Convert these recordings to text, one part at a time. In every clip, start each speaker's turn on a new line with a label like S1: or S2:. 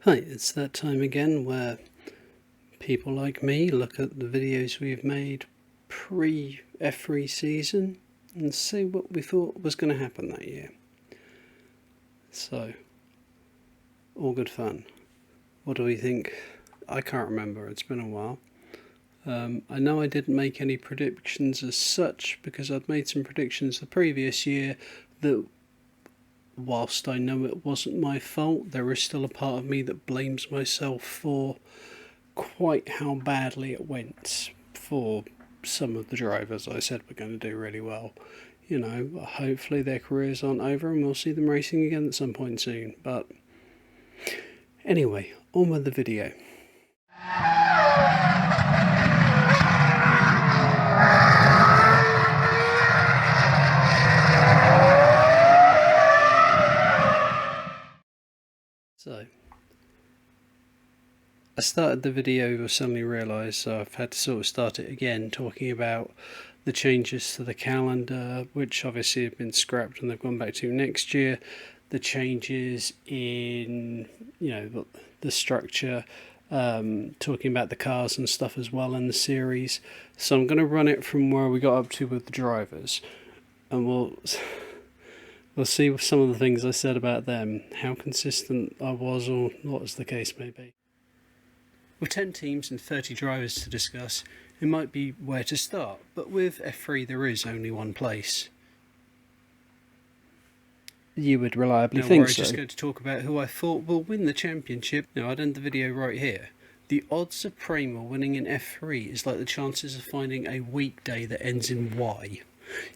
S1: Hi, it's that time again where people like me look at the videos we've made pre-F3 season and see what we thought was going to happen that year. So, all good fun. What do we think? I can't remember, it's been a while. I know I didn't make any predictions as such because I'd made some predictions the previous year that, whilst I know it wasn't my fault, there is still a part of me that blames myself for quite how badly it went for some of the drivers I said were going to do really well. You know, hopefully their careers aren't over and we'll see them racing again at some point soon. But anyway, on with the video. So, I started the video, I suddenly realised, so I've had to sort of start it again, talking about the changes to the calendar, which obviously have been scrapped and they've gone back to next year. The changes in, the structure, talking about the cars and stuff as well in the series. So I'm going to run it from where we got up to with the drivers, and we'll see some of the things I said about them, how consistent I was or what as the case may be. With 10 teams and 30 drivers to discuss, it might be where to start, but with F3 there is only one place. You would reliably think so. I'm just going to talk about who I thought will win the championship. Now, I'd end the video right here. The odds of Prema winning in F3 is like the chances of finding a weekday that ends in Y.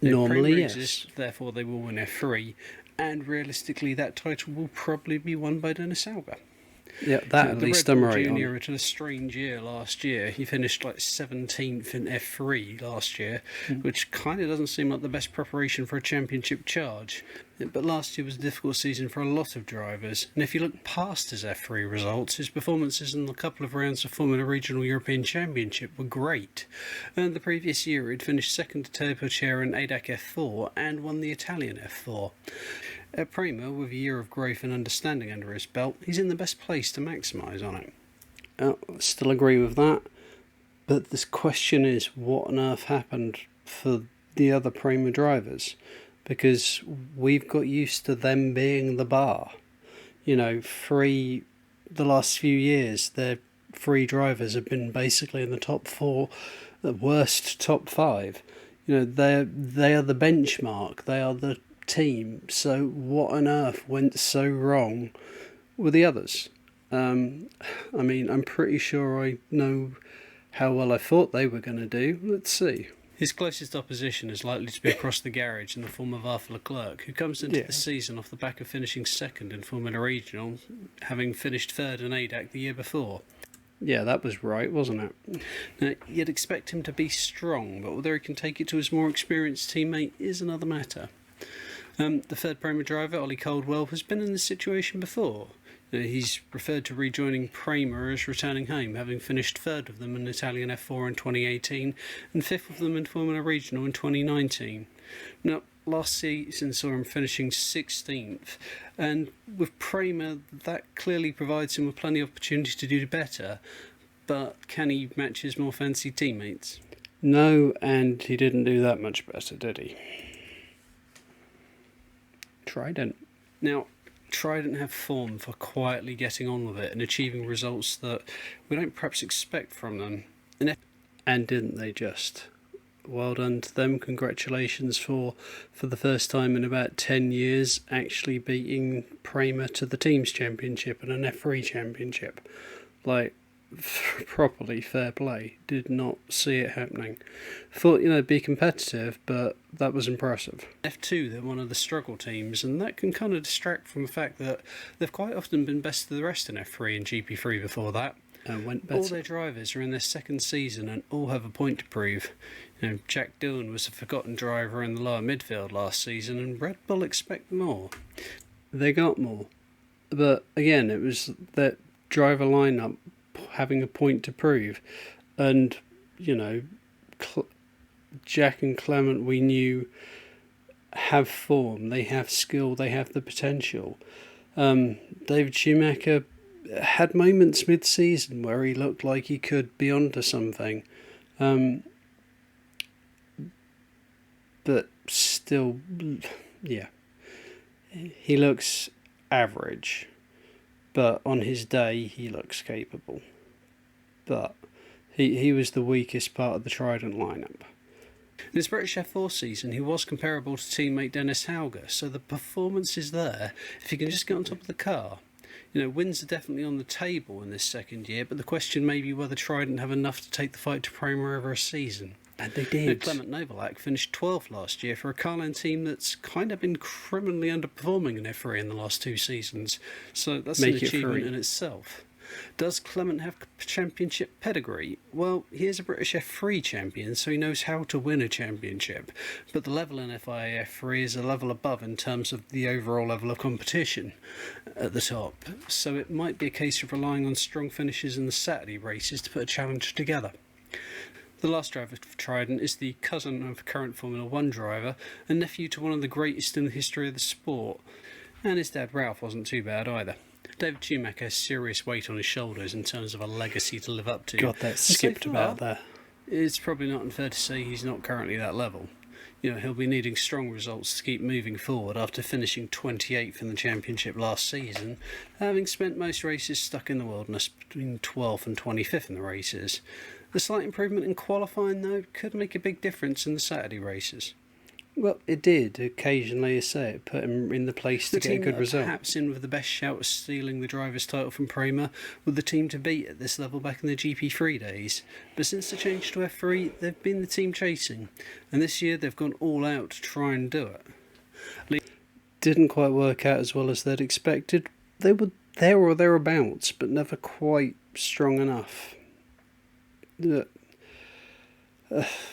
S1: Normally, yes. Exists, therefore they will win F3, and realistically that title will probably be won by Dennis Alba. Yeah, that at least I'm right on. Junior had a strange year last year. He finished like 17th in F3 last year, which kind of doesn't seem like the best preparation for a championship charge. But last year was a difficult season for a lot of drivers, and if you look past his F3 results, his performances in a couple of rounds of Formula Regional European Championship were great. And the previous year he'd finished second to Turbo Chair in ADAC F4 and won the Italian F4. At Prema, with a year of growth and understanding under his belt, he's in the best place to maximise on it. I still agree with that, but this question is, what on earth happened for the other Prema drivers? Because we've got used to them being the bar. The last few years, their three drivers have been basically in the top four, the worst top five. They are the benchmark, they are the team. So what on earth went so wrong with the others? I'm pretty sure I know how well I thought they were going to do. Let's see. His closest opposition is likely to be across the garage in the form of Arthur Leclerc, who comes into the season off the back of finishing second in Formula Regional, having finished third in ADAC the year before. Yeah, that was right, wasn't it? Now, you'd expect him to be strong, but whether he can take it to his more experienced teammate is another matter. The third Prema driver, Ollie Caldwell, has been in this situation before. He's referred to rejoining Prema as returning home, having finished third of them in Italian F4 in 2018 and fifth of them in Formula Regional in 2019. Now, last season saw him finishing 16th, and with Prema that clearly provides him with plenty of opportunity to do better, but can he match his more fancy teammates? No, and he didn't do that much better, did he? Trident. Now, Trident have form for quietly getting on with it and achieving results that we don't perhaps expect from them. And didn't they just? Well done to them. Congratulations for the first time in about 10 years actually beating Prema to the Teams Championship and an F3 Championship. Properly fair play. Did not see it happening. Thought, it'd be competitive, but that was impressive. F2, they're one of the struggle teams, and that can kind of distract from the fact that they've quite often been best of the rest in F3 and GP3 before that. And went better. All their drivers are in their second season and all have a point to prove. Jack Dillon was a forgotten driver in the lower midfield last season, and Red Bull expect more. They got more. But again, it was that driver lineup having a point to prove, and Jack and Clement, we knew, have form, they have skill, they have the potential. David Schumacher had moments mid-season where he looked like he could be onto something. But still, yeah, he looks average. But on his day, he looks capable. But he was the weakest part of the Trident lineup. In his British F4 season, he was comparable to teammate Dennis Hauger, so the performance is there if he can just get on top of the car. Wins are definitely on the table in this second year, but the question may be whether Trident have enough to take the fight to Prema over a season. And they did. Clement Novalak finished 12th last year for a Carlin team that's kind of been criminally underperforming in F3 in the last 2 seasons, so that's an achievement in itself. Does Clement have championship pedigree? Well, he is a British F3 champion, so he knows how to win a championship, but the level in FIA F3 is a level above in terms of the overall level of competition at the top, so it might be a case of relying on strong finishes in the Saturday races to put a challenge together. The last driver for Trident is the cousin of current Formula 1 driver and nephew to one of the greatest in the history of the sport, and his dad Ralph wasn't too bad either. David Schumacher has serious weight on his shoulders in terms of a legacy to live up to.
S2: God, that skipped about there.
S1: It's probably not unfair to say he's not currently that level. He'll be needing strong results to keep moving forward after finishing 28th in the championship last season, having spent most races stuck in the wilderness between 12th and 25th in the races. The slight improvement in qualifying, though, could make a big difference in the Saturday races.
S2: Well, it did. Occasionally, it put him in the place to get a good result.
S1: Perhaps in with the best shout of stealing the driver's title from Prema, with the team to beat at this level back in the GP3 days. But since the change to F3, they've been the team chasing, and this year they've gone all out to try and do it.
S2: Didn't quite work out as well as they'd expected. They were there or thereabouts, but never quite strong enough.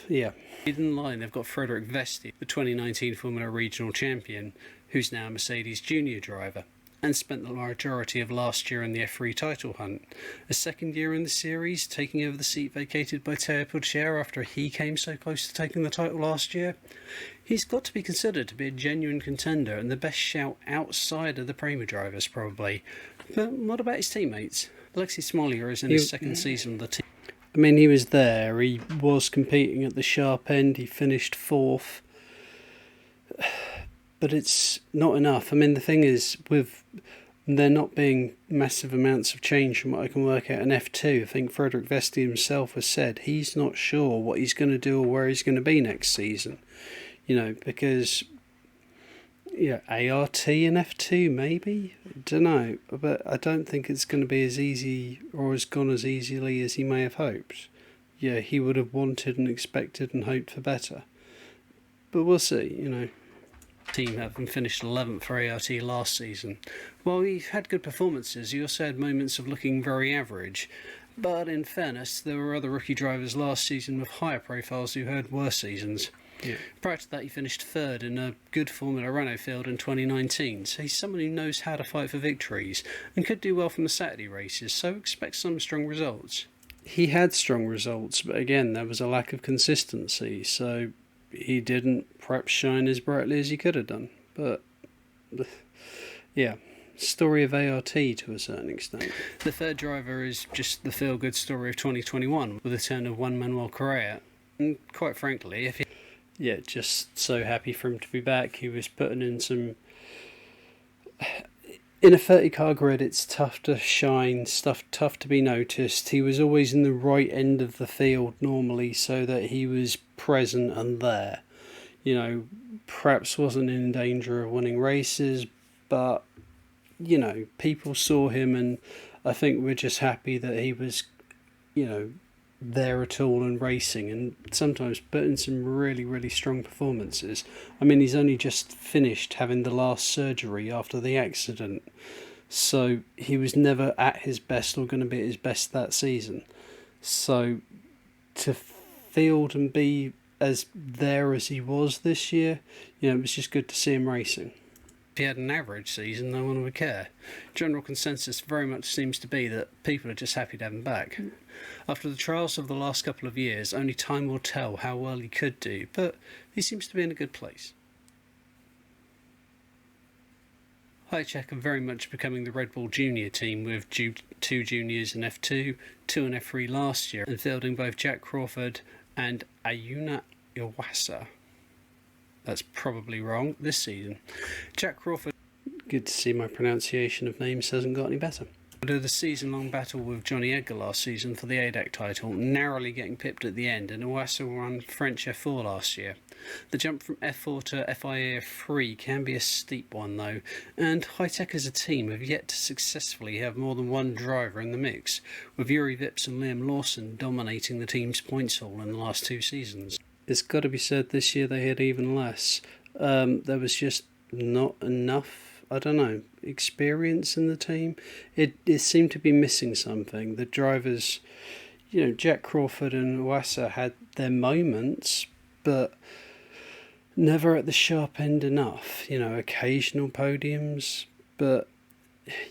S2: Yeah.
S1: In line, they've got Frederic Vesti, the 2019 Formula Regional Champion, who's now a Mercedes Junior driver, and spent the majority of last year in the F3 title hunt. A second year in the series, taking over the seat vacated by Teo Puccier after he came so close to taking the title last year. He's got to be considered to be a genuine contender and the best shout outside of the Prema drivers, probably. But what about his teammates? Alexis Smollier is in his second season of the team.
S2: I mean, he was there. He was competing at the sharp end. He finished 4th. But it's not enough. I mean, the thing is, with there not being massive amounts of change from what I can work out in F2, I think Frederic Vesti himself has said he's not sure what he's going to do or where he's going to be next season. Because ART in F2 maybe? I don't know, but I don't think it's going to be as easy or has gone as easily as he may have hoped. Yeah, he would have wanted and expected and hoped for better. But we'll see,
S1: Team having finished 11th for ART last season. While he had good performances, he also had moments of looking very average. But in fairness, there were other rookie drivers last season with higher profiles who had worse seasons.
S2: Yeah.
S1: Prior to that, he finished 3rd in a good Formula Renault field in 2019, so he's someone who knows how to fight for victories and could do well from the Saturday races, so expect some strong results.
S2: He had strong results, but again, there was a lack of consistency, so he didn't perhaps shine as brightly as he could have done. But, yeah, story of ART to a certain extent.
S1: The third driver is just the feel-good story of 2021, with the turn of Juan Manuel Correa, and quite frankly, if he...
S2: Yeah, just so happy for him to be back. He was putting in some... In a 30-car grid, it's tough to shine, tough to be noticed. He was always in the right end of the field normally, so that he was present and there. Perhaps wasn't in danger of winning races, but, people saw him, and I think we're just happy that he was, there at all and racing, and sometimes putting some really, really strong performances. I mean, he's only just finished having the last surgery after the accident, so he was never at his best or going to be at his best that season. So to field and be as there as he was this year, it was just good to see him racing.
S1: If he had an average season, no one would care. General consensus very much seems to be that people are just happy to have him back. After the trials of the last couple of years, only time will tell how well he could do, but he seems to be in a good place. High-Tech are very much becoming the Red Bull Junior team, with two juniors in F2, two in F3 last year, and fielding both Jack Crawford and Ayuna Iwasa. That's probably wrong this season. Jack Crawford,
S2: good to see my pronunciation of names hasn't got any better.
S1: Did a season-long battle with Johnny Edgar last season for the ADAC title, narrowly getting pipped at the end, and Iwasa won French F4 last year. The jump from F4 to FIA F3 can be a steep one though, and High-Tech as a team have yet to successfully have more than one driver in the mix, with Yuri Vips and Liam Lawson dominating the team's points haul in the last 2 seasons.
S2: It's got to be said this year they had even less. There was just not enough, I don't know, experience in the team. It seemed to be missing something. The drivers, Jack Crawford and Iwasa had their moments, but never at the sharp end enough. Occasional podiums, but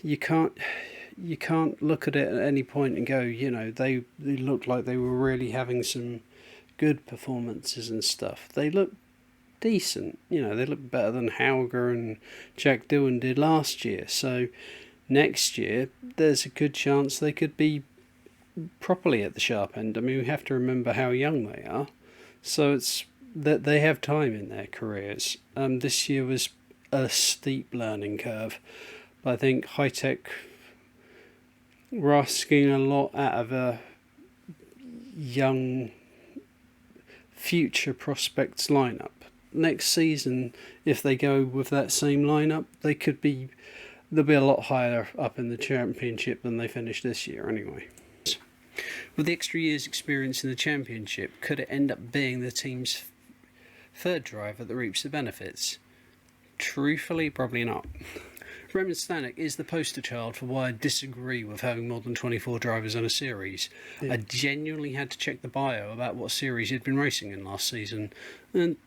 S2: you can't look at it at any point and go, they looked like they were really having some good performances and stuff. They look decent, they look better than Hauger and Jack Dillon did last year. So next year there's a good chance they could be properly at the sharp end. I mean, we have to remember how young they are, so it's that they have time in their careers. This year was a steep learning curve, but I think High-Tech were asking a lot out of a young future prospects lineup. Next season, if they go with that same lineup, they'll be a lot higher up in the championship than they finished this year anyway.
S1: With the extra year's experience in the championship, could it end up being the team's third driver that reaps the benefits? Truthfully, probably not. Roman Stanek is the poster child for why I disagree with having more than 24 drivers on a series. Yeah. I genuinely had to check the bio about what series he'd been racing in last season, and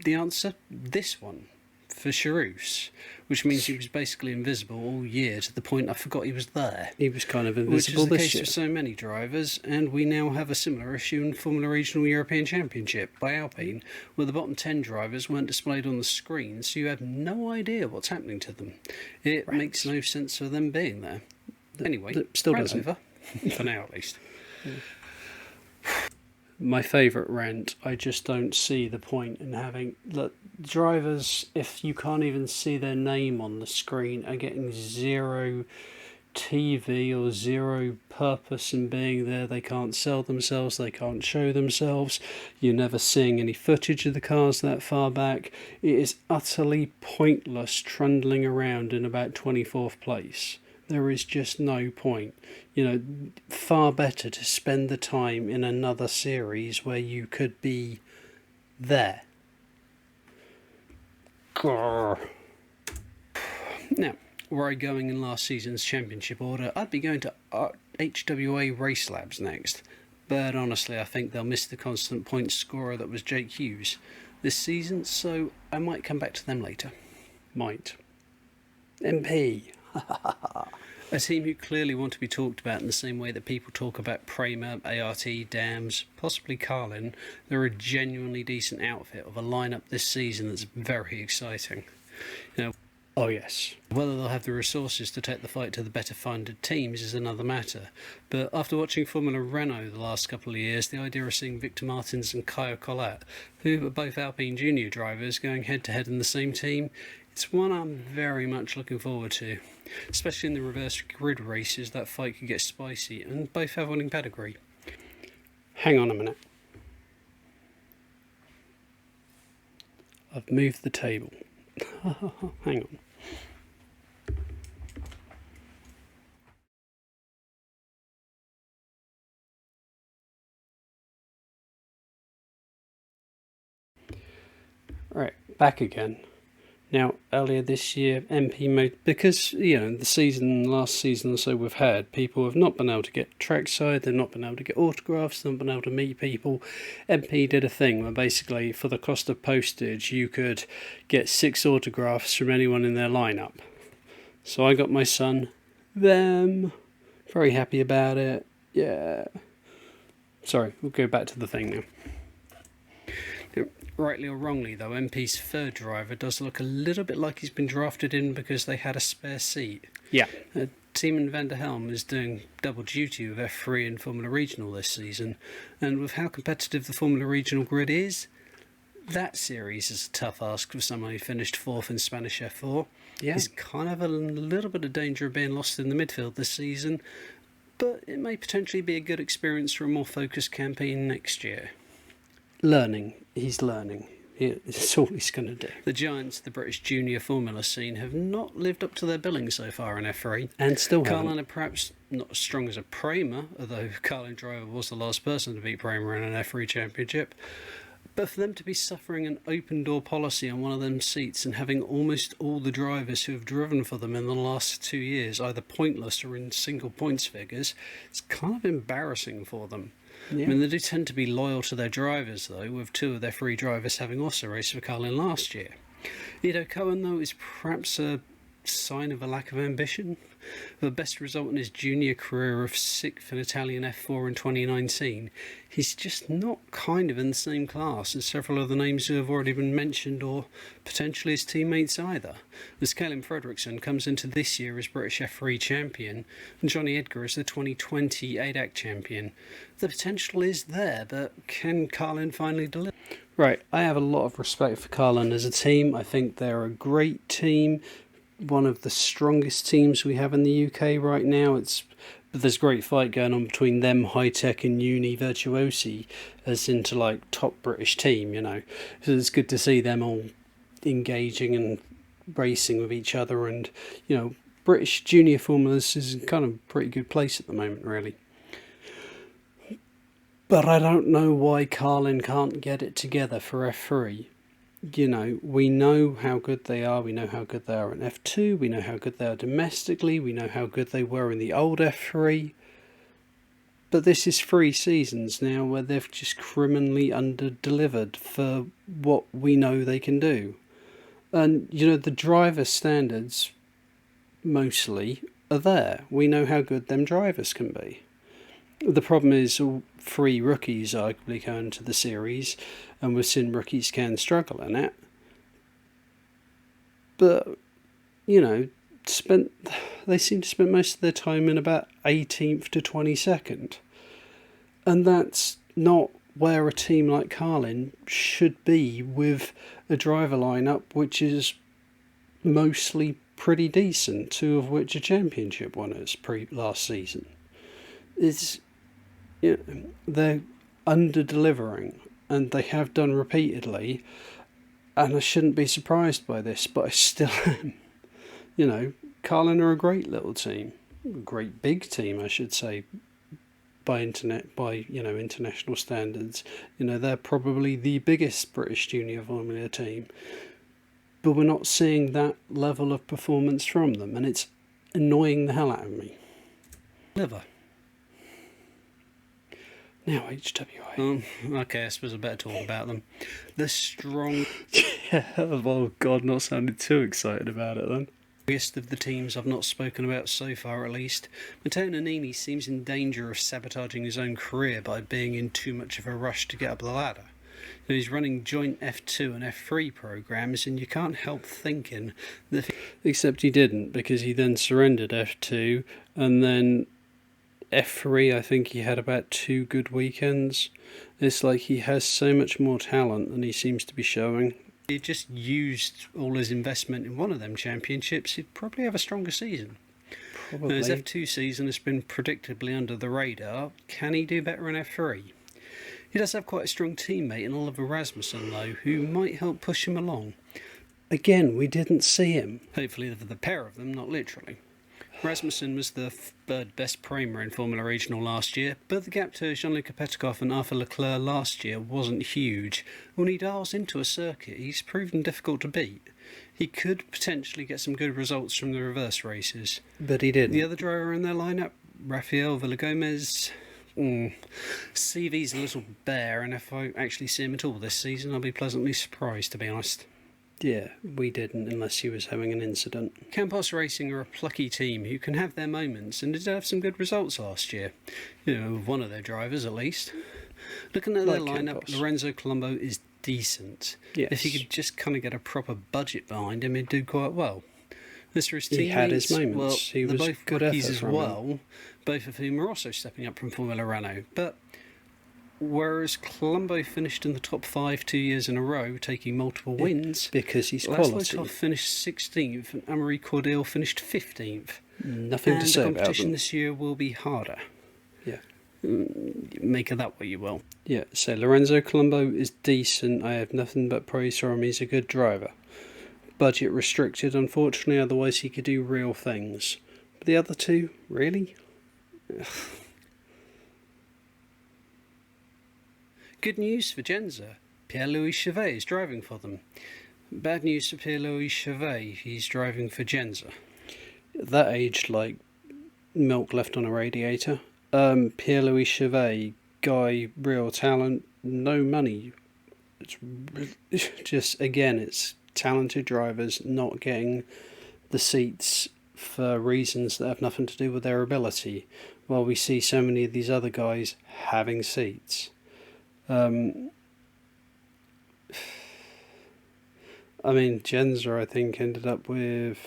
S1: the answer, this one, for Charouz, which means he was basically invisible all year to the point I forgot he was there.
S2: He was kind of invisible this year.
S1: Which is the case for so many drivers, and we now have a similar issue in Formula Regional European Championship by Alpine, where the bottom 10 drivers weren't displayed on the screen, so you have no idea what's happening to them. It makes no sense for them being there. Anyway,
S2: still doesn't.
S1: Over, for now at least.
S2: Yeah. My favourite rant, I just don't see the point in having... Look, drivers, if you can't even see their name on the screen, are getting zero TV or zero purpose in being there. They can't sell themselves, they can't show themselves. You're never seeing any footage of the cars that far back. It is utterly pointless trundling around in about 24th place. There is just no point. Far better to spend the time in another series where you could be there. Grrr. Now, were I going in last season's championship order, I'd be going to HWA Race Labs next. But honestly, I think they'll miss the constant point scorer that was Jake Hughes this season, so I might come back to them later. Might. MP. A team who clearly want to be talked about in the same way that people talk about Prema, ART, Dams, possibly Carlin. They're a genuinely decent outfit of a lineup this season that's very exciting. Oh yes. Whether they'll have the resources to take the fight to the better funded teams is another matter. But after watching Formula Renault the last couple of years, the idea of seeing Victor Martins and Caio Collat, who are both Alpine Junior drivers, going head to head in the same team, it's one I'm very much looking forward to. Especially in the reverse grid races, that fight could get spicy, and both have winning pedigree. Hang on a minute. I've moved the table. Hang on. Right, back again. Now, earlier this year, MP made, because, the last season or so we've had, people have not been able to get trackside, they've not been able to get autographs, they've not been able to meet people. MP did a thing where basically, for the cost of postage, you could get 6 autographs from anyone in their lineup. So I got my son, them, very happy about it, yeah. Sorry, we'll go back to the thing now.
S1: Rightly or wrongly, though, MP's third driver does look a little bit like he's been drafted in because they had a spare seat.
S2: Yeah.
S1: Timon van der Helm is doing double duty with F3 and Formula Regional this season, and with how competitive the Formula Regional grid is, that series is a tough ask for someone who finished fourth in Spanish F4.
S2: Yeah.
S1: He's kind of a little bit of danger of being lost in the midfield this season, but it may potentially be a good experience for a more focused campaign next year.
S2: Learning. He's learning. It's all he's going to do.
S1: The giants of the British junior formula scene have not lived up to their billing so far in F3.
S2: And still haven't.
S1: Carlin are perhaps not as strong as a Prema, although Carlin Driver was the last person to beat Prema in an F3 Championship. But for them to be suffering an open door policy on one of them seats and having almost all the drivers who have driven for them in the last 2 years either pointless or in single points figures, it's kind of embarrassing for them.
S2: Yeah.
S1: I mean, they do tend to be loyal to their drivers, though, with 2 of their 3 drivers having also raced for Carlin last year. Ido Cohen, though, is perhaps a sign of a lack of ambition. The best result in his junior career of 6th in Italian F4 in 2019, he's just not kind of in the same class as several of the names who have already been mentioned, or potentially his teammates either. As Calum Fredrickson comes into this year as British F3 champion, and Johnny Edgar as the 2020 ADAC champion. The potential is there, but can Carlin finally deliver?
S2: Right, I have a lot of respect for Carlin as a team. I think they're a great team. One of the strongest teams we have in the UK right now. There's a great fight going on between them, High Tech, and Uni Virtuosi, as into like top British team, you know. So it's good to see them all engaging and racing with each other, and you know, British junior formulas is in kind of a pretty good place at the moment, really. But I don't know why Carlin can't get it together for F3. You know, we know how good they are. We know how good they are in F2. We know how good they are domestically. We know how good they were in the old F3. But this is 3 seasons now where they've just criminally under-delivered for what we know they can do. And, you know, the driver standards, mostly, are there. We know how good them drivers can be. The problem is all 3 rookies arguably go into the series, and we've seen rookies can struggle in it. But, you know, they seem to spend most of their time in about 18th to 22nd. And that's not where a team like Carlin should be, with a driver lineup which is mostly pretty decent, 2 of which are championship winners last season. They're under-delivering, and they have done repeatedly, and I shouldn't be surprised by this, but I still am. You know, Carlin are a great little team, a great big team, I should say, by international standards. You know, they're probably the biggest British junior formula team, but we're not seeing that level of performance from them, and it's annoying the hell out of me.
S1: Liver.
S2: Now HWA.
S1: Okay, I suppose I better talk about them. The strong...
S2: Yeah, oh God, not sounding too excited about it then.
S1: Biggest of the teams I've not spoken about so far, at least. Matteo Nannini seems in danger of sabotaging his own career by being in too much of a rush to get up the ladder. He's running joint F2 and F3 programs, and you can't help thinking that...
S2: Except he didn't, because he then surrendered F2, and then F3, I think he had about 2 good weekends. It's like he has so much more talent than he seems to be showing.
S1: If he just used all his investment in one of them championships, he'd probably have a stronger season.
S2: Probably.
S1: His F2 season has been predictably under the radar. Can he do better in F3? He does have quite a strong teammate in Oliver Rasmussen, though, who might help push him along.
S2: Again, we didn't see him.
S1: Hopefully for the pair of them, not literally. Rasmussen was the 3rd best Prema in Formula Regional last year, but the gap to Jean-Luc Petkov and Arthur Leclerc last year wasn't huge. When he dials into a circuit, he's proven difficult to beat. He could potentially get some good results from the reverse races.
S2: But he didn't.
S1: The other driver in their lineup, Rafael Villagomez... CV's a little bare, and if I actually see him at all this season, I'll be pleasantly surprised, to be honest.
S2: Yeah, we didn't, unless he was having an incident.
S1: Campos Racing are a plucky team who can have their moments, and did have some good results last year. You know, with one of their drivers at least. Looking at their lineup,
S2: Campos.
S1: Lorenzo Colombo is decent.
S2: Yes.
S1: If he could just kind of get a proper budget behind him, he'd do quite well. As for his teammates,
S2: he had his moments.
S1: well,
S2: He
S1: they're
S2: was
S1: both
S2: good
S1: rookies
S2: effort
S1: as
S2: from
S1: well,
S2: him.
S1: both of whom are also stepping up from Formula Renault. But whereas Colombo finished in the top 5 2 years in a row, taking multiple wins,
S2: because he's
S1: Laszlo
S2: quality.
S1: Toth finished 16th and Amaury Cordeel finished 15th.
S2: Nothing
S1: and
S2: to say
S1: the
S2: about
S1: competition
S2: them.
S1: this year will be harder.
S2: Yeah.
S1: Make of that what you will.
S2: Yeah, so Lorenzo Colombo is decent. I have nothing but praise for him. He's a good driver. Budget restricted, unfortunately, otherwise he could do real things. But the other two, really?
S1: Good news for Genza. Pierre-Louis Chevet is driving for them. Bad news for Pierre-Louis Chevet. He's driving for Genza.
S2: That aged like milk left on a radiator. Pierre-Louis Chevet, guy, real talent, no money. It's just, again, it's talented drivers not getting the seats for reasons that have nothing to do with their ability, while we see so many of these other guys having seats. I mean, Genza, I think, ended up with...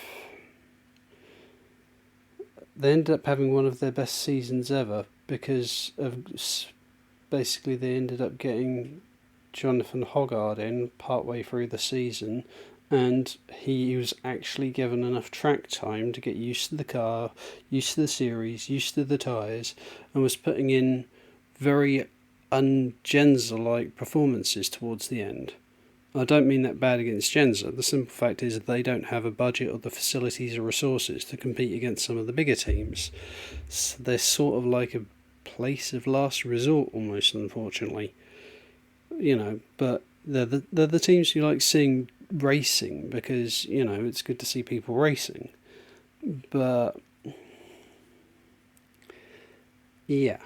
S2: They ended up having one of their best seasons ever because of... Basically, they ended up getting Jonathan Hoggard in partway through the season, and he was actually given enough track time to get used to the car, used to the series, used to the tyres, and was putting in very un-Genza-like performances towards the end. I don't mean that bad against Genza. The simple fact is that they don't have a budget or the facilities or resources to compete against some of the bigger teams. So they're sort of like a place of last resort almost, unfortunately. You know, but they're the teams you like seeing racing because, you know, it's good to see people racing. But yeah.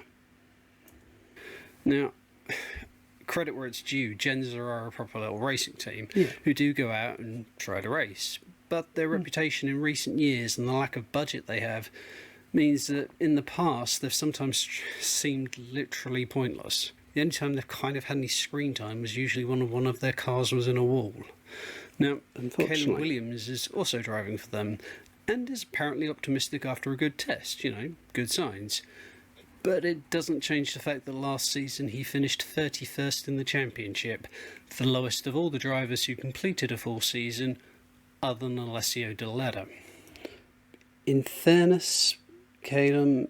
S1: Now, credit where it's due, Genza are a proper little racing team who do go out and try to race. But their reputation in recent years and the lack of budget they have means that in the past they've sometimes seemed literally pointless. The only time they've kind of had any screen time was usually when one of their cars was in a wall. Now, Caleb Williams is also driving for them and is apparently optimistic after a good test, you know, good signs. But it doesn't change the fact that last season he finished 31st in the championship, the lowest of all the drivers who completed a full season, other than Alessio Di Letta.
S2: In fairness, Caleb,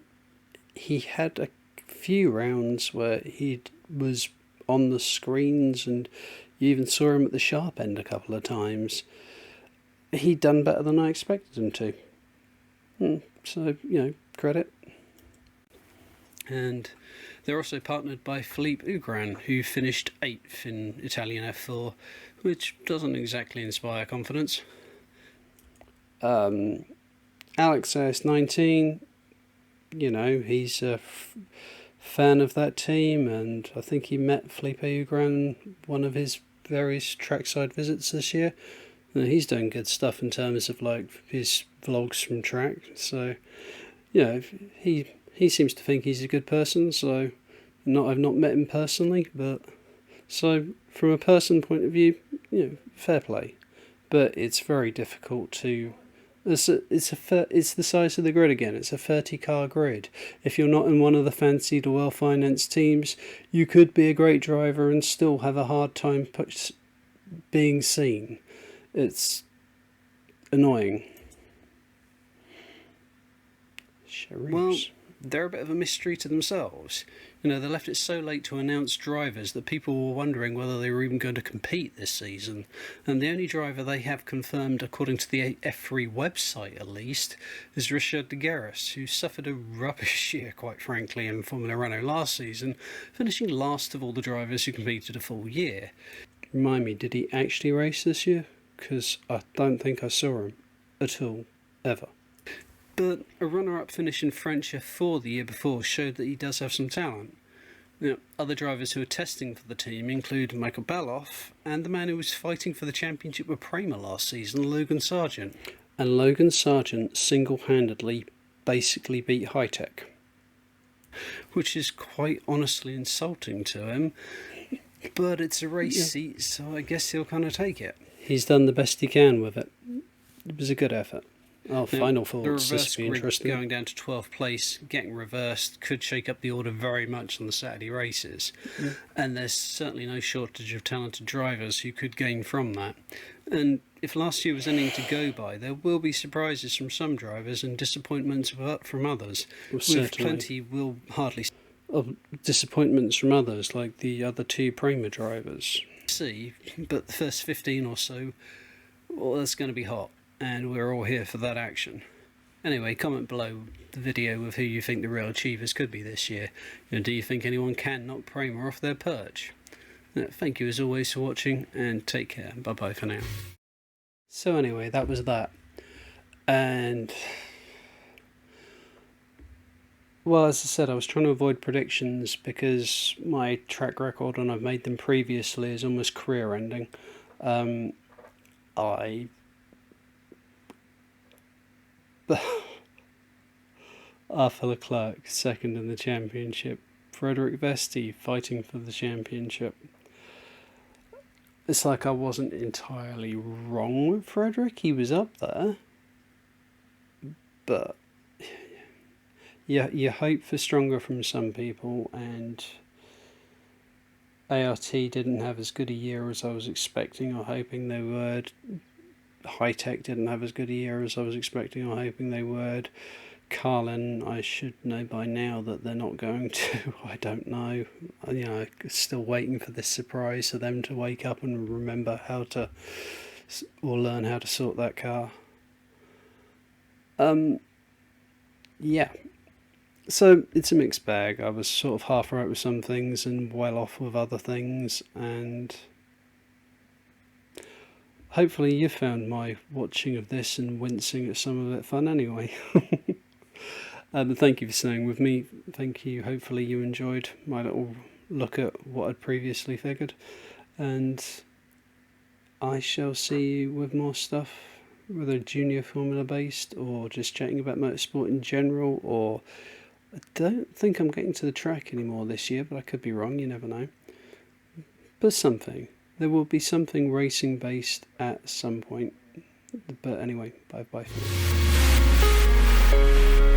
S2: he had a few rounds where he was on the screens and you even saw him at the sharp end a couple of times. He'd done better than I expected him to. So, you know, credit.
S1: And they're also partnered by Philippe Ugran, who finished 8th in Italian F4, which doesn't exactly inspire confidence.
S2: Alex AS19, you know, he's a fan of that team, and I think he met Felipe Ugran one of his various trackside visits this year. And he's doing good stuff in terms of like his vlogs from track. So, you know, he seems to think he's a good person. So, I've not met him personally, but so from a person point of view, you know, fair play. But it's very difficult to. It's the size of the grid again. It's a 30-car grid. If you're not in one of the fancied or well-financed teams, you could be a great driver and still have a hard time being seen. It's annoying.
S1: Well, they're a bit of a mystery to themselves. You know, they left it so late to announce drivers that people were wondering whether they were even going to compete this season. And the only driver they have confirmed, according to the F3 website at least, is Richard de Gueris, who suffered a rubbish year, quite frankly, in Formula Renault last season, finishing last of all the drivers who competed a full year.
S2: Remind me, did he actually race this year? Because I don't think I saw him at all, ever.
S1: But a runner-up finish in French F4 the year before showed that he does have some talent. Now, other drivers who are testing for the team include Michael Baloff and the man who was fighting for the championship with Prema last season, Logan Sargent.
S2: And Logan Sargent single-handedly basically beat High-Tech.
S1: Which is quite honestly insulting to him. But it's a race seat, so I guess he'll kind of take it.
S2: He's done the best he can with it. It was a good effort. Oh, final thoughts.
S1: The
S2: This
S1: reverse
S2: will be
S1: grid
S2: interesting.
S1: going down to 12th place, getting reversed, could shake up the order very much on the Saturday races. And there's certainly no shortage of talented drivers who could gain from that. And if last year was anything to go by, there will be surprises from some drivers and disappointments from others. With plenty will hardly
S2: of disappointments from others, like the other two Prema drivers.
S1: See, but the first 15 or so, well, that's going to be hot, and we're all here for that action. Anyway, comment below the video with who you think the real achievers could be this year. Do you think anyone can knock Prema off their perch? Thank you as always for watching, and take care. Bye bye for now. So anyway, that was that. And well, as I said, I was trying to avoid predictions because my track record, when I've made them previously, is almost career ending. Arthur Leclerc, second in the championship. Frederick Vesti fighting for the championship. It's like I wasn't entirely wrong with Frederick. He was up there. But you hope for stronger from some people, and ART didn't have as good a year as I was expecting or hoping they would. High Tech didn't have as good a year as I was expecting or hoping they would. Carlin, I should know by now that they're not going to. I don't know. Still waiting for this surprise for them to wake up and remember how to, or learn how to sort that car. Yeah. So it's a mixed bag. I was sort of half right with some things and well off with other things, and hopefully you found my watching of this and wincing at some of it fun anyway. But thank you for staying with me. Thank you. Hopefully you enjoyed my little look at what I'd previously figured, and I shall see you with more stuff, whether junior formula based or just chatting about motorsport in general. Or I don't think I'm getting to the track anymore this year, but I could be wrong, you never know. But something. There will be something racing based at some point. But anyway, bye bye for now.